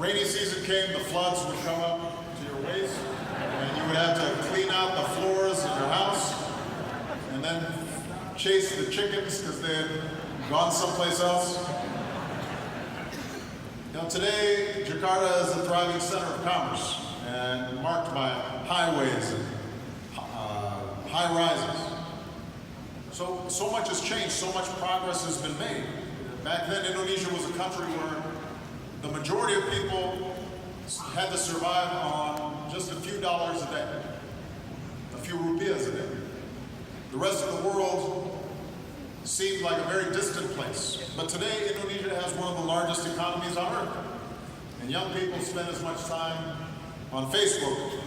rainy season came, the floods would come up to your waist, and you would have to clean out the floors in your house, and then chase the chickens because they had gone someplace else. Now today, Jakarta is a thriving center of commerce and marked by highways and high rises. So much has changed, so much progress has been made. Back then, Indonesia was a country where the majority of people had to survive on just a few dollars a day, a few rupiahs a day. The rest of the world seemed like a very distant place. But today, Indonesia has one of the largest economies on earth. And young people spend as much time on Facebook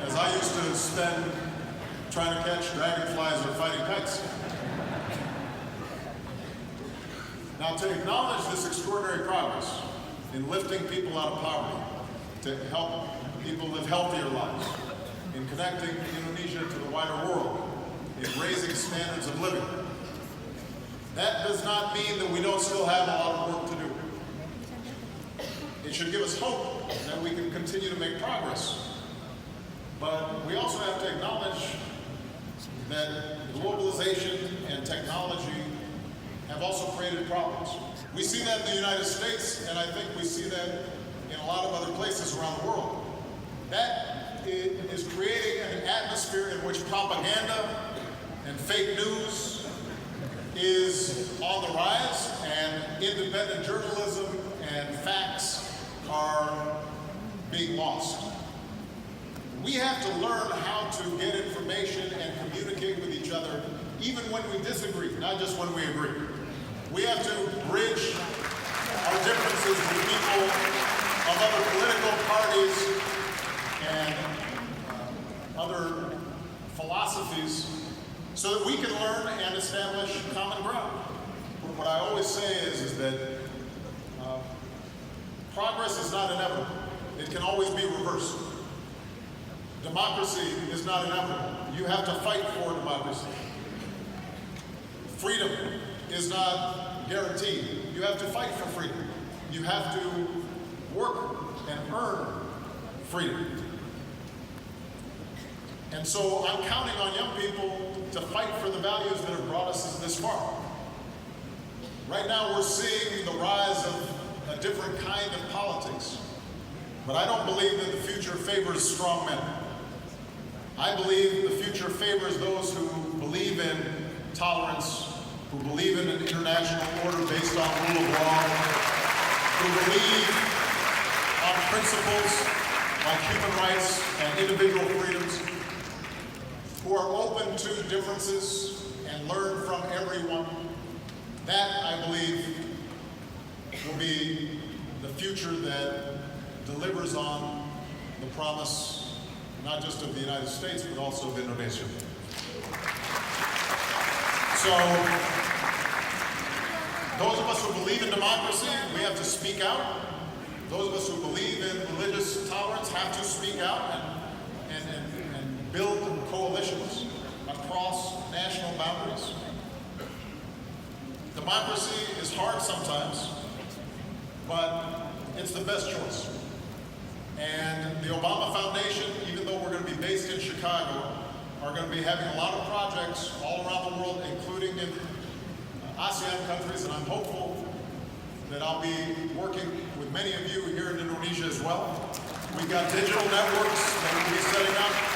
as I used to spend trying to catch dragonflies or fighting kites. Now, to acknowledge this extraordinary progress in lifting people out of poverty, to help people live healthier lives, in connecting Indonesia to the wider world, in raising standards of living, that does not mean that we don't still have a lot of work to do. It should give us hope that we can continue to make progress. But we also have to acknowledge that globalization and technology have also created problems. We see that in the United States, and I think we see that in a lot of other places around the world. That is creating an atmosphere in which propaganda and fake news is on the rise, and independent journalism and facts are being lost. We have to learn how to get information and communicate with each other, even when we disagree, not just when we agree. We have to bridge our differences with people of other political parties and other philosophies so that we can learn and establish common ground. What I always say is that progress is not inevitable. It can always be reversed. Democracy is not inevitable. You have to fight for democracy. Freedom is not guaranteed. You have to fight for freedom. You have to work and earn freedom. And so I'm counting on young people to fight for the values that have brought us this far. Right now we're seeing the rise of a different kind of politics. But I don't believe that the future favors strong men. I believe the future favors those who believe in tolerance, who believe in an international order based on rule of law, who believe on principles like human rights and individual freedoms, who are open to differences and learn from everyone. That, I believe, will be the future that delivers on the promise not just of the United States, but also of Indonesia. So, those of us who believe in democracy, we have to speak out. Those of us who believe in religious tolerance have to speak out and build coalitions across national boundaries. Democracy is hard sometimes, but it's the best choice. And the Obama Foundation, even though we're going to be based in Chicago, are going to be having a lot of projects all around the world, including in ASEAN countries, and I'm hopeful that I'll be working with many of you here in Indonesia as well. We've got digital networks that we'll be setting up.